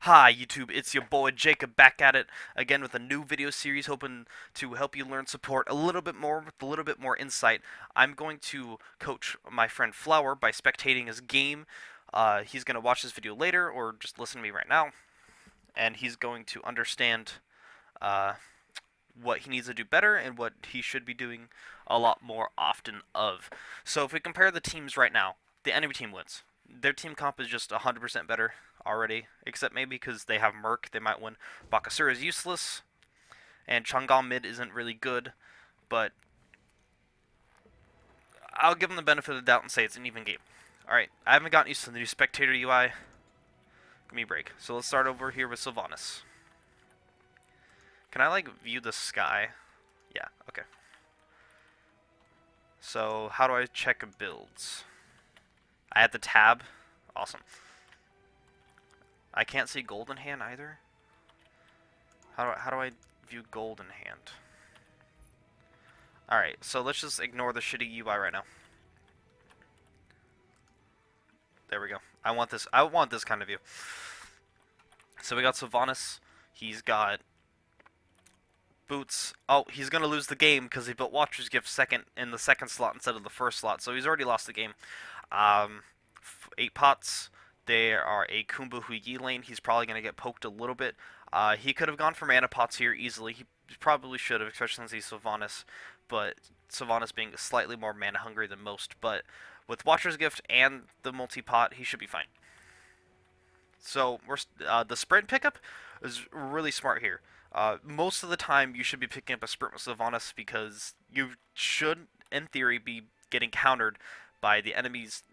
Hi YouTube, it's your boy Jacob back at it again with a new video series hoping to help you learn support a little bit more with a little bit more insight. I'm going to coach my friend Flower by spectating his game. He's going to watch this video later or just listen to me right now, and he's going to understand uh, what he needs to do better and what he should be doing a lot more often of. So if we compare the teams right now, the enemy team wins. Their team comp is just 100% better already, except maybe because they have Merc, they might win. Bakasura is useless, and Chang'an mid isn't really good, but I'll give them the benefit of the doubt and say it's an even game. Alright, I haven't gotten used to the new Spectator UI. Give me a break. So let's start over here with Sylvanas. Can I, like, view the sky? Yeah, okay. So, how do I check builds? I had the tab. Awesome. I can't see Golden Hand either. How do I view Golden Hand? Alright, so let's just ignore the shitty UI right now. There we go. I want this kind of view. So we got Sylvanas. He's got boots. Oh, he's gonna lose the game because he built Watcher's Gift second in the second slot instead of the first slot. So he's already lost the game. 8 pots. There are a Kumba Huyi lane. He's probably gonna get poked a little bit. He could have gone for mana pots here easily. He probably should have, especially since he's Sylvanas. But Sylvanas being slightly more mana hungry than most. But with Watcher's Gift and the multi-pot, he should be fine. So the sprint pickup is really smart here. Most of the time, you should be picking up a sprint with Sylvanas because you should, in theory, be getting countered by the enemy's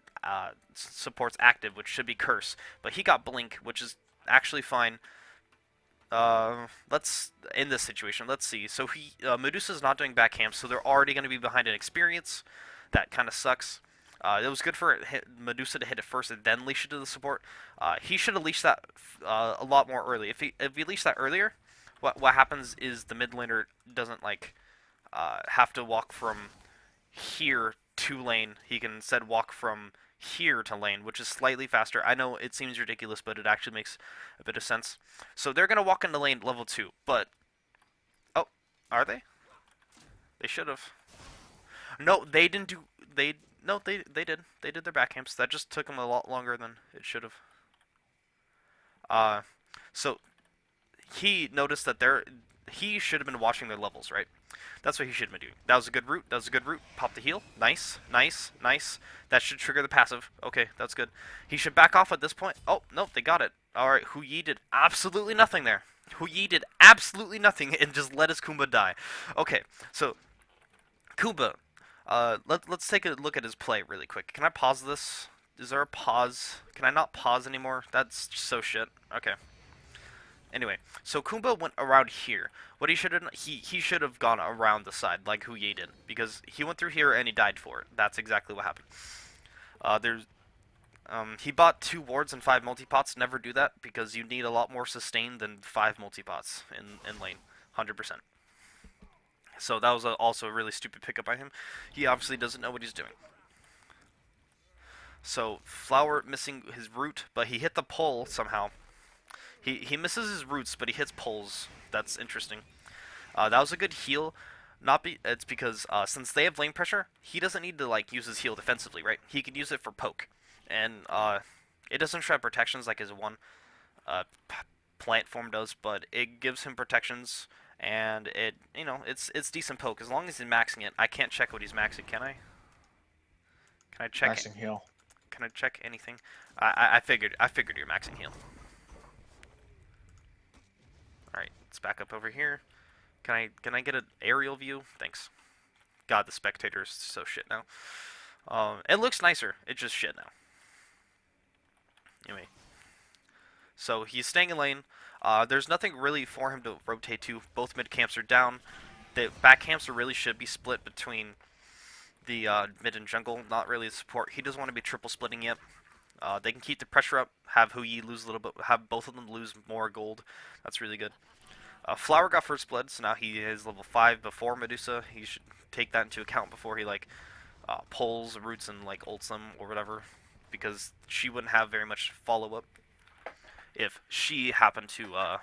supports active, which should be Curse. But he got Blink, which is actually fine. Let's in this situation, let's see. So Medusa's not doing back camp, so they're already going to be behind an experience. That kind of sucks. It was good for Medusa to hit it first and then leash it to the support. He should have leashed that a lot more early. If he leashed that earlier, what happens is the mid laner doesn't have to walk from here to lane. He can instead walk from here to lane, which is slightly faster. I know it seems ridiculous, but it actually makes a bit of sense. So they're gonna walk into lane level 2, but oh, are they? They should have. No, they didn't do. They no, they did. They did their back camps. That just took them a lot longer than it should have. Uh, so he noticed that he should have been watching their levels, right? That's what he should have been doing. That was a good route. That was a good route. Pop the heal. Nice, nice, nice. That should trigger the passive. Okay, that's good. He should back off at this point. Oh, nope, they got it. Alright, Huyi did absolutely nothing there. Huyi did absolutely nothing and just let his Kumba die. Okay, so Kumba, let's take a look at his play really quick. Can I pause this? Is there a pause? Can I not pause anymore? That's so shit. Okay. Anyway, so Kumba went around here. What he should have he should have gone around the side like Huye did because he went through here and he died for it. That's exactly what happened. There's he bought 2 wards and 5 multipots. Never do that because you need a lot more sustain than 5 multipots in lane, 100%. So that was also a really stupid pickup by him. He obviously doesn't know what he's doing. So Flower missing his root, but he hit the pole somehow. He misses his roots, but he hits poles. That's interesting. That was a good heal. It's because since they have lane pressure, he doesn't need to use his heal defensively, right? He can use it for poke, and it doesn't shred protections like his one uh, plant form does, but it gives him protections, and it's decent poke as long as he's maxing it. I can't check what he's maxing, can I? Can I check it? Maxing heal. Can I check anything? I figured you're maxing heal. All right, let's back up over here. Can I get an aerial view? Thanks. God, the spectator is so shit now. It looks nicer. It's just shit now. Anyway, so he's staying in lane. There's nothing really for him to rotate to. Both mid camps are down. The back camps really should be split between the mid and jungle. Not really the support. He doesn't want to be triple splitting yet. They can keep the pressure up. Have Huyi lose a little bit. Have both of them lose more gold. That's really good. Flower got first blood, so now he is level 5 before Medusa. He should take that into account before he pulls roots and ults them or whatever, because she wouldn't have very much follow up. if she happened to,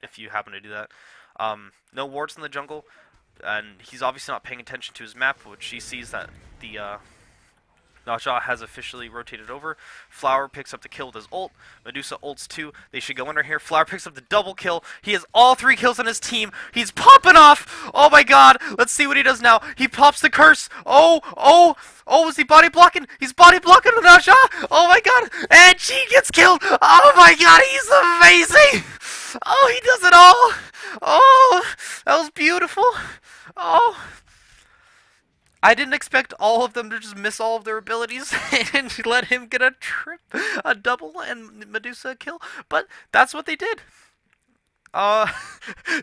if you happen to do that. No wards in the jungle, and he's obviously not paying attention to his map, which he sees that the Naja has officially rotated over. Flower picks up the kill with his ult. Medusa ults too. They should go under here. Flower picks up the double kill. He has all 3 kills on his team. He's popping off. Oh my god. Let's see what he does now. He pops the curse. Oh, is he body blocking? He's body blocking Naja. Oh my god. And she gets killed. Oh my god, he's amazing. Oh, he does it all. Oh, that was beautiful. Oh. I didn't expect all of them to just miss all of their abilities and let him get a double, and Medusa a kill, but that's what they did. Uh,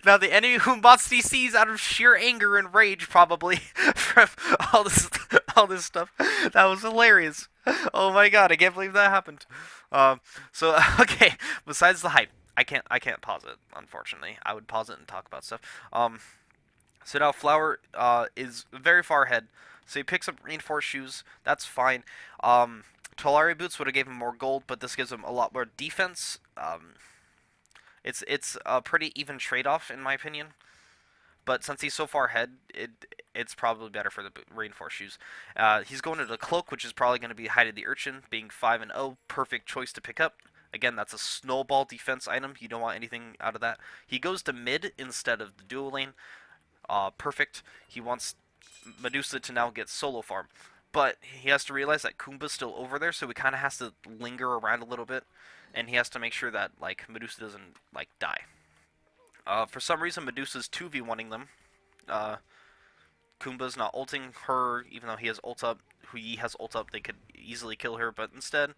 now the enemy Humbots CCs out of sheer anger and rage, probably, from all this stuff. That was hilarious. Oh my god, I can't believe that happened. Okay, besides the hype, I can't pause it, unfortunately. I would pause it and talk about stuff. So now Flower is very far ahead. So he picks up reinforced shoes. That's fine. Tolari boots would have gave him more gold, but this gives him a lot more defense. It's a pretty even trade-off in my opinion. But since he's so far ahead, it's probably better for the reinforced shoes. He's going to the cloak, which is probably going to be Hide of the Urchin, being 5-0. Perfect choice to pick up. Again, that's a snowball defense item. You don't want anything out of that. He goes to mid instead of the dual lane. Perfect. He wants Medusa to now get solo farm. But he has to realize that Kumba's still over there, so he kind of has to linger around a little bit. And he has to make sure that, like, Medusa doesn't, like, die. For some reason, Medusa's 2v1ing them. Kumba's not ulting her, even though he has ult up. He has ult up, they could easily kill her. But instead,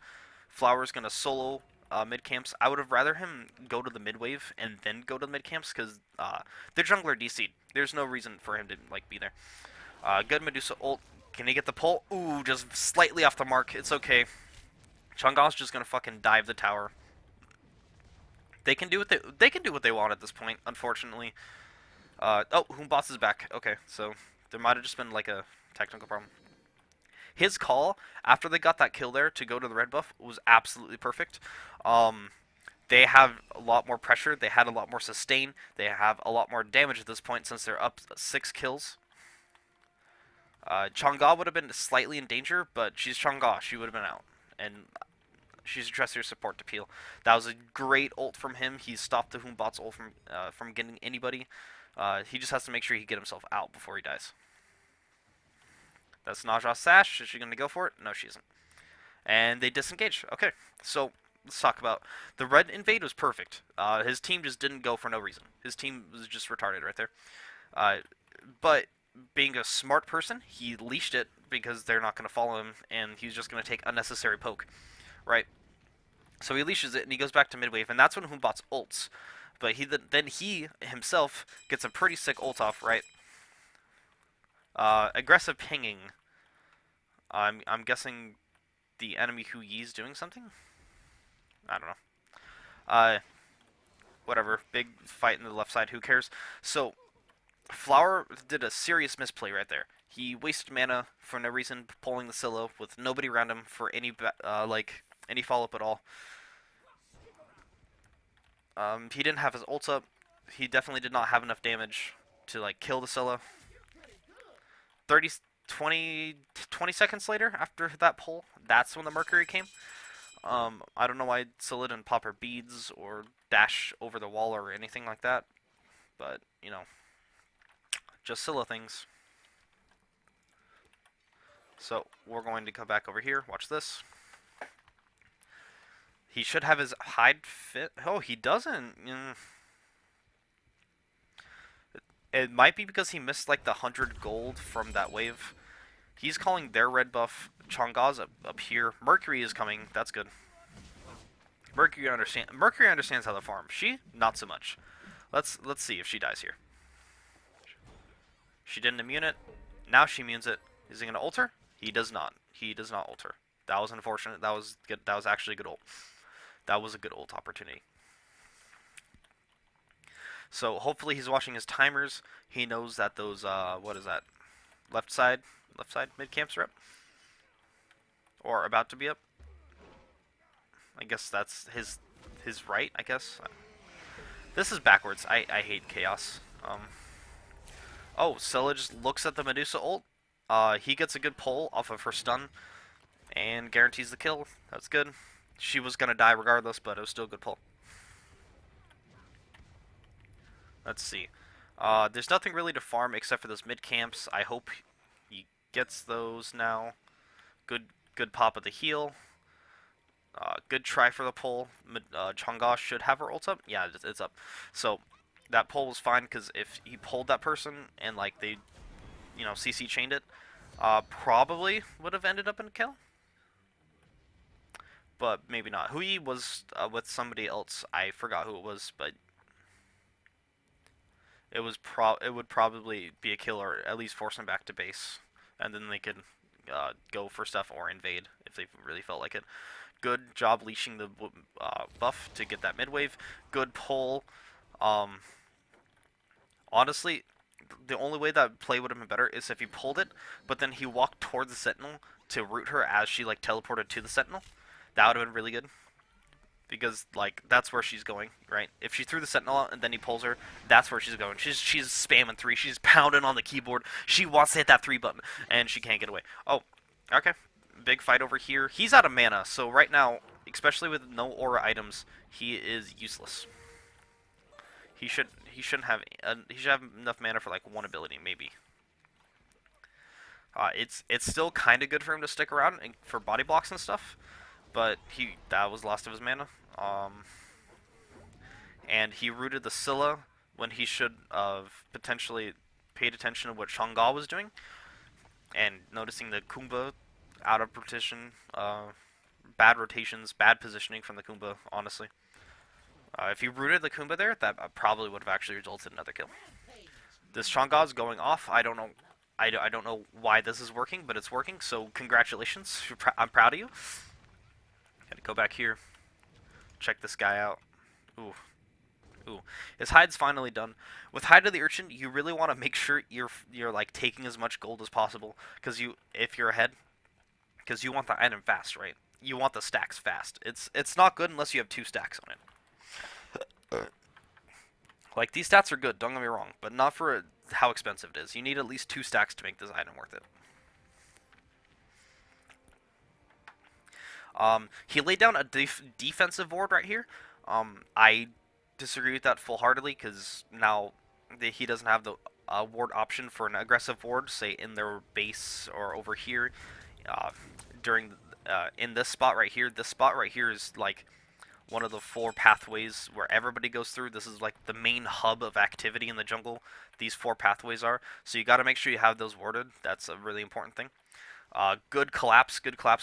Flower's going to solo mid camps. I would have rather him go to the mid wave and then go to the mid camps because the jungler DC'd. There's no reason for him to like be there. Good Medusa ult. Can he get the pull? Ooh, just slightly off the mark. It's okay. Chang'e's just gonna fucking dive the tower. They can do what they want at this point. Unfortunately. Oh, Humbots is back. Okay, so there might have just been like a technical problem. His call, after they got that kill there, to go to the red buff was absolutely perfect. They have a lot more pressure. They had a lot more sustain. They have a lot more damage at this point since they're up 6 kills. Chang'e would have been slightly in danger, but she's Chang'e. She would have been out. And she's a trusted support to peel. That was a great ult from him. He stopped the Humbot's ult from getting anybody. He just has to make sure he get himself out before he dies. That's Naja's sash. Is she going to go for it? No, she isn't. And they disengage. Okay, so let's talk about the red invade was perfect. His team just didn't go for no reason. His team was just retarded right there. But being a smart person, he leashed it because they're not going to follow him, and he's just going to take unnecessary poke, right? So he leashes it, and he goes back to mid wave, and that's when Humbots ults. But then he himself gets a pretty sick ult off, right? Aggressive pinging. I'm guessing the enemy Hu Yi's doing something? I don't know. Whatever. Big fight in the left side. Who cares? So, Flower did a serious misplay right there. He wasted mana for no reason, pulling the silo with nobody around him for any any follow-up at all. He didn't have his ult up. He definitely did not have enough damage to like kill the silo. 20 seconds later, after that pull, that's when the Mercury came. I don't know why Scylla didn't pop her beads or dash over the wall or anything like that. But, you know, just Scylla things. So, we're going to come back over here. Watch this. He should have his hide fit. Oh, he doesn't. It might be because he missed like the 100 gold from that wave. He's calling their red buff. Chang'e's up here. Mercury is coming. That's good. Mercury understands how to farm. She, not so much. Let's see if she dies here. She didn't immune it. Now she immunes it. Is he gonna ult her? He does not. He does not ult her. That was unfortunate. That was good. That was actually a good ult. That was a good ult opportunity. So hopefully he's watching his timers. He knows that those what is that? Left side mid camps are up. Or about to be up. I guess that's his his right, I guess. This is backwards. I hate chaos. Oh, Scylla just looks at the Medusa ult. He gets a good pull off of her stun and guarantees the kill. That's good. She was gonna die regardless, but it was still a good pull. Let's see. There's nothing really to farm except for those mid camps. I hope he gets those now. Good pop of the heal. Good try for the pull. Chang'e should have her ult up. Yeah, it's up. So that pull was fine because if he pulled that person and like they, CC chained it, probably would have ended up in a kill. But maybe not. Hui was with somebody else. I forgot who it was, but it would probably be a kill or at least force him back to base, and then they could go for stuff or invade if they really felt like it. Good job leashing the buff to get that mid wave. Good pull. Honestly, the only way that play would have been better is if he pulled it, but then he walked towards the Sentinel to root her as she like teleported to the Sentinel. That would have been really good. Because like that's where she's going, right? If she threw the Sentinel out and then he pulls her, that's where she's going. She's spamming 3. She's pounding on the keyboard. She wants to hit that 3 button, and she can't get away. Oh, okay. Big fight over here. He's out of mana, so right now, especially with no aura items, he is useless. He should have enough mana for like 1 ability maybe. It's still kind of good for him to stick around and for body blocks and stuff, but that was last of his mana. And he rooted the Scylla when he should have potentially paid attention to what Chang'e was doing, and noticing the Kumba out of position, bad rotations, bad positioning from the Kumba, honestly. If he rooted the Kumba there, that probably would have actually resulted in another kill. This Chang'e's going off. I don't know. I don't know why this is working, but it's working. So congratulations. I'm proud of you. Gotta go back here. Check this guy out. Ooh. His hide's finally done. With Hide of the Urchin, you really want to make sure you're like taking as much gold as possible, because if you're ahead, because you want the item fast, right? You want the stacks fast. It's not good unless you have 2 stacks on it. Like, these stats are good, don't get me wrong, but not for how expensive it is. You need at least 2 stacks to make this item worth it. He laid down a defensive ward right here. I disagree with that full-heartedly, because now he doesn't have the ward option for an aggressive ward, say in their base or over here. In this spot right here. This spot right here is like one of the 4 pathways where everybody goes through. This is like the main hub of activity in the jungle. These 4 pathways are. So you got to make sure you have those warded. That's a really important thing. Good collapse.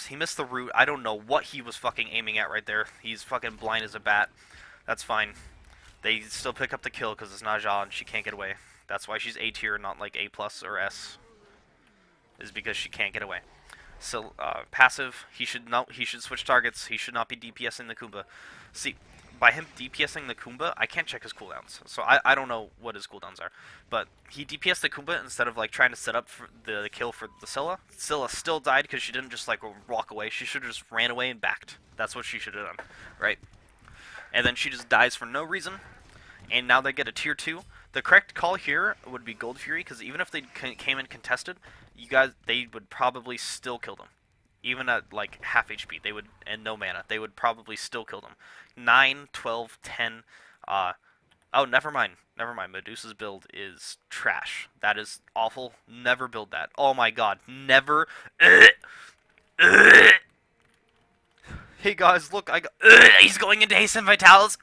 He missed the root. I don't know what he was fucking aiming at right there. He's fucking blind as a bat. That's fine. They still pick up the kill because it's Najah and she can't get away. That's why she's A tier, not like A plus or S. Is because she can't get away. So passive, he should switch targets. He should not be DPSing the Kumba. See, by him DPSing the Kumba, I can't check his cooldowns, so I don't know what his cooldowns are. But he DPSed the Kumba instead of like trying to set up for the kill for the Scylla. Scylla still died because she didn't just like walk away. She should have just ran away and backed. That's what she should have done, right? And then she just dies for no reason. And now they get a tier 2. The correct call here would be Gold Fury, because even if they came in contested, they would probably still kill them. Even at like half HP, they would, and no mana, they would probably still kill them. 9, 12, 10. Oh, never mind. Medusa's build is trash. That is awful. Never build that. Oh my god, never. Hey guys, look, he's going into Hasten Vitalis.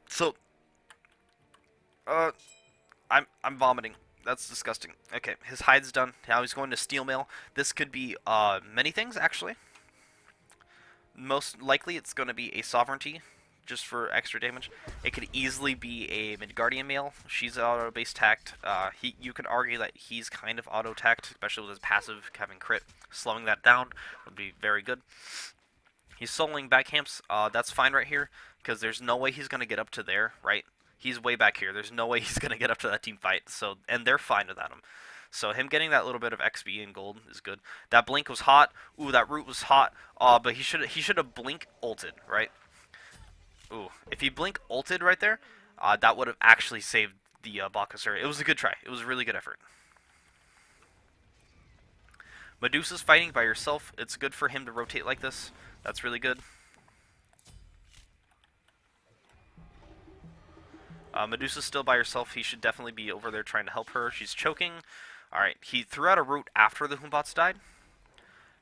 So, I'm vomiting. That's disgusting. Okay, his hide's done. Now he's going to Steel Mail. This could be many things, actually. Most likely, it's going to be a Sovereignty, just for extra damage. It could easily be a Midgardian Mail. She's auto-base tacked. You could argue that he's kind of auto-tacked, especially with his passive having crit. Slowing that down would be very good. He's soloing back camps. That's fine right here, because there's no way he's going to get up to there, right? He's way back here. There's no way he's going to get up to that team fight. So, and they're fine without him. So him getting that little bit of XP and gold is good. That blink was hot. Ooh, that root was hot. But he should have blink ulted, right? Ooh, if he blink ulted right there, that would have actually saved the Bakasura. It was a good try. It was a really good effort. Medusa's fighting by herself. It's good for him to rotate like this. That's really good. Medusa's still by herself. He should definitely be over there trying to help her. She's choking. Alright, he threw out a root after the Humbots died.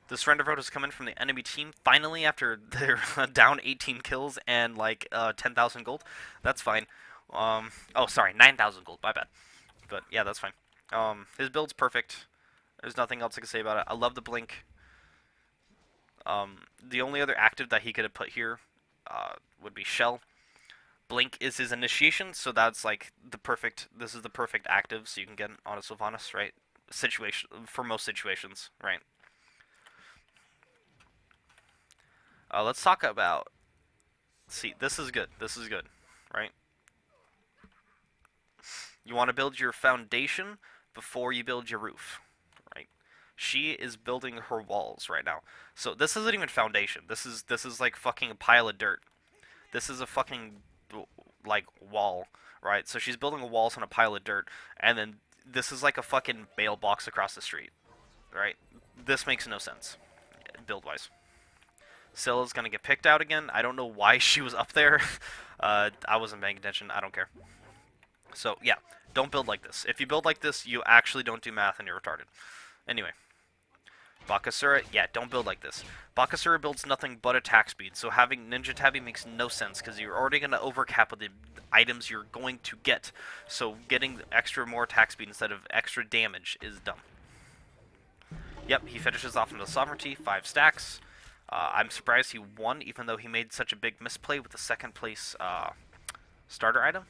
The surrender vote has come in from the enemy team, finally, after they're down 18 kills and, like, 10,000 gold. That's fine. Oh, sorry, 9,000 gold, my bad. But, yeah, that's fine. His build's perfect. There's nothing else I can say about it. I love the blink. The only other active that he could have put here would be Shell. Blink is his initiation, so that's like the perfect. This is the perfect active, so you can get on a Sylvanas, right? Situation for most situations, right? Let's talk about. See, this is good. This is good, right? You want to build your foundation before you build your roof, right? She is building her walls right now. So this isn't even foundation. This is like fucking a pile of dirt. This is a fucking like wall, right? So she's building walls on a pile of dirt, and then this is like a fucking mailbox across the street, right? This makes no sense, build-wise. Scylla's gonna get picked out again. I don't know why she was up there. I wasn't paying attention. I don't care. So yeah, don't build like this. If you build like this, you actually don't do math and you're retarded. Anyway. Bakasura, yeah, don't build like this. Bakasura builds nothing but attack speed, so having Ninja Tabi makes no sense, because you're already going to overcap with the items you're going to get. So getting more attack speed instead of extra damage is dumb. Yep, he finishes off into Sovereignty, 5 stacks. I'm surprised he won, even though he made such a big misplay with the second place starter item.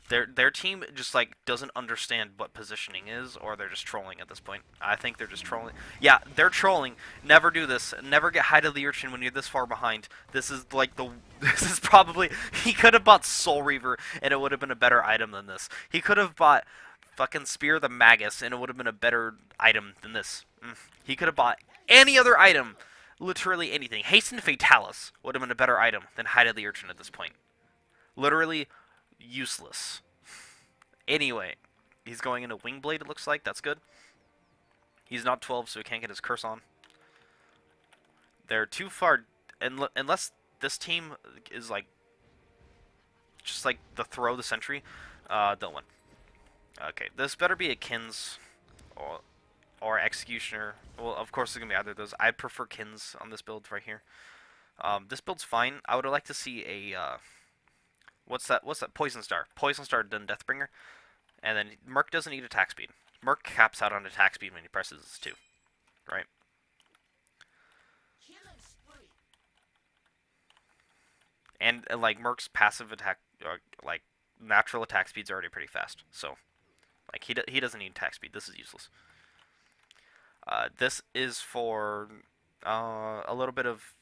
Their team just like doesn't understand what positioning is, or they're just trolling at this point. I think they're just trolling. Yeah, they're trolling. Never do this. Never get Hide of the Urchin when you're this far behind. This is like the. This is probably. He could have bought Soul Reaver and it would have been a better item than this. He could have bought fucking Spear the Magus and it would have been a better item than this. He could have bought any other item, literally anything. Hasten Fatalis would have been a better item than Hide of the Urchin at this point. Literally useless. Anyway, he's going into Wingblade, it looks like. That's good. He's not 12, so he can't get his curse on. They're too far... Unless this team is, like... just, like, the Sentry, they'll win. Okay, this better be a Kins or Executioner. Well, of course, it's going to be either of those. I prefer Kins on this build right here. This build's fine. I would like to see a... What's that? Poison Star. Poison Star done Deathbringer. And then Merc doesn't need attack speed. Merc caps out on attack speed when he presses 2. Right? And like, Merc's passive attack, like, natural attack speed's already pretty fast. So, like, he doesn't need attack speed. This is useless. This is for a little bit of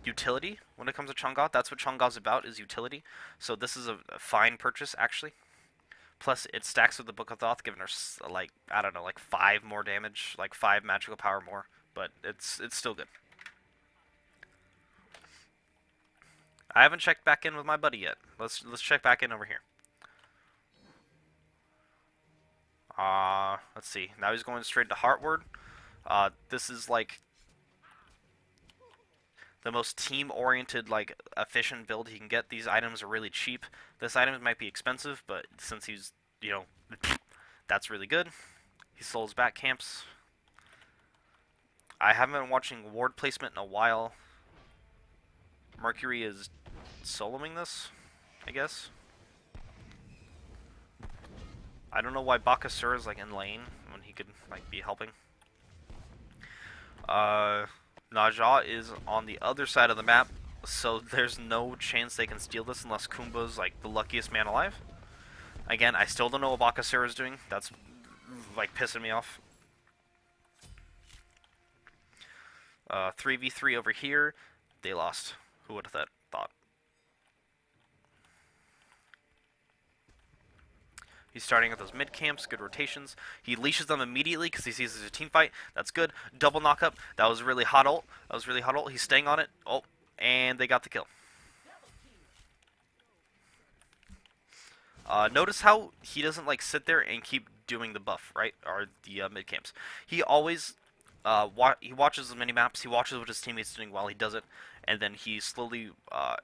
utility when it comes to Chang'e. That's what Chang'e's about, is utility. So this is a fine purchase, actually. Plus, it stacks with the Book of Thoth, giving her, like, I don't know, like 5 more damage, like 5 magical power more. But it's still good. I haven't checked back in with my buddy yet. Let's check back in over here. Let's see. Now he's going straight to Heartward. This is like the most team-oriented, like, efficient build he can get. These items are really cheap. This item might be expensive, but since he's, you know, that's really good. He sold his back camps. I haven't been watching ward placement in a while. Mercury is soloing this, I guess. I don't know why Bakasura is, like, in lane when he could, like, be helping. Ne Zha is on the other side of the map, so there's no chance they can steal this unless Kumba's, like, the luckiest man alive. Again, I still don't know what Bakasura is doing. That's, like, pissing me off. 3v3 over here. They lost. Who would have thought? He's starting at those mid camps, good rotations. He leashes them immediately because he sees it's a team fight. That's good. Double knock up. That was really hot ult. He's staying on it. Oh, and they got the kill. Notice how he doesn't like sit there and keep doing the buff, right? Or the mid camps. He always he watches the mini maps. He watches what his teammates doing while he does it, and then he slowly,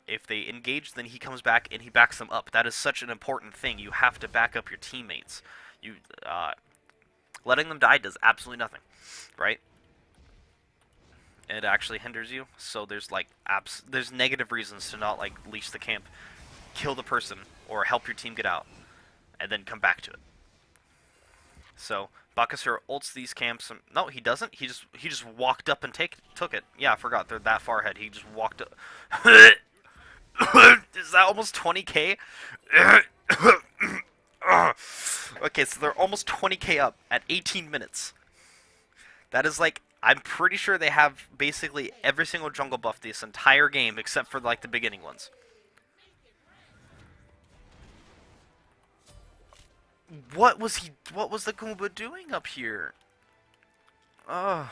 if they engage, then he comes back and he backs them up. That is such an important thing. You have to back up your teammates. You letting them die does absolutely nothing, right? It actually hinders you. So there's like there's negative reasons to not like leash the camp, kill the person, or help your team get out, and then come back to it. So Bakasura ults these camps. No, he doesn't. He just walked up and took it. Yeah, I forgot. They're that far ahead. He just walked up. Is that almost 20k? Okay, so they're almost 20k up at 18 minutes. That is like, I'm pretty sure they have basically every single jungle buff this entire game except for like the beginning ones. What was the Kumba doing up here? Oh,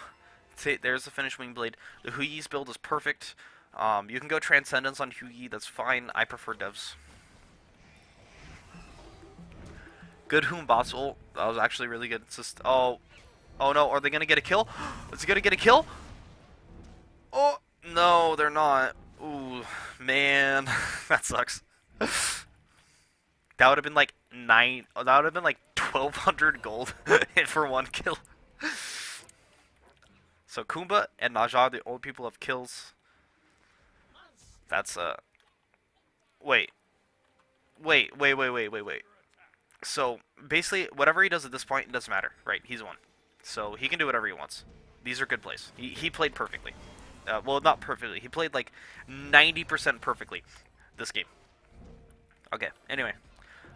there's the finished wing blade. The Huyi's build is perfect. You can go Transcendence on Huyi, that's fine. I prefer Devs. Good Humbats ult. That was actually really good. It's just, oh no, are they gonna get a kill? Is he gonna get a kill? Oh, no, they're not. Ooh, man, that sucks. That would have been like that would have been like 1,200 gold for one kill. So Kumba and Najah, the old people, have kills. That's wait. So basically, whatever he does at this point, it doesn't matter, right? He's won, so he can do whatever he wants. These are good plays. He played perfectly. Well, not perfectly. He played like 90% perfectly this game. Okay. Anyway,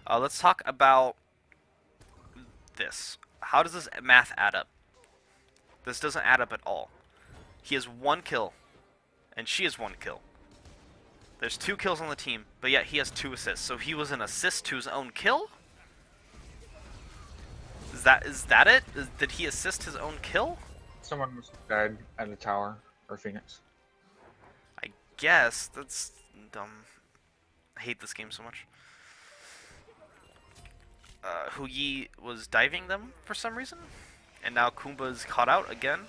let's talk about this. How does this math add up? This doesn't add up at all. He has 1 kill, and she has 1 kill. There's 2 kills on the team, but yet he has 2 assists. So he was an assist to his own kill? Is that it? Did he assist his own kill? Someone was dead at a tower or Phoenix. I guess. That's dumb. I hate this game so much. Huyi was diving them for some reason, and now Kumba's caught out again.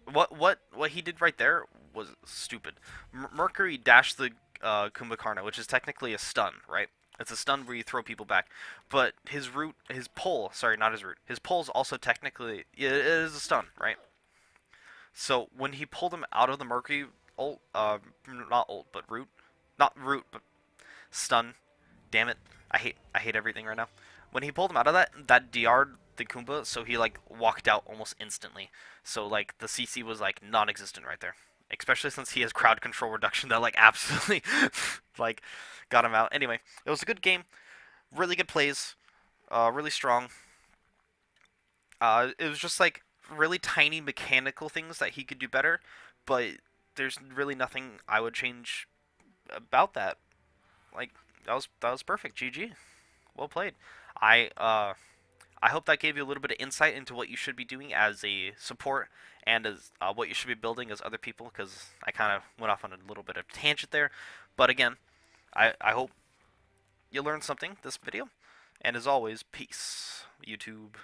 What he did right there was stupid. Mercury dashed the Kumbhakarna, which is technically a stun, right? It's a stun where you throw people back. But his pull, sorry, not his root. His pull is also technically, it is a stun, right? So when he pulled him out of the Mercury ult, not ult, but root. Not root, but stun. Damn it. I hate everything right now. When he pulled him out of that DR'd the Kumba, so he like walked out almost instantly. So like the CC was like non-existent right there. Especially since he has crowd control reduction that like absolutely like got him out. Anyway, it was a good game. Really good plays. Really strong. It was just like really tiny mechanical things that he could do better, but there's really nothing I would change about that. Like that was perfect. GG. Well played. I hope that gave you a little bit of insight into what you should be doing as a support and as what you should be building as other people, because I kind of went off on a little bit of tangent there. But again, I hope you learned something this video. And as always, peace, YouTube.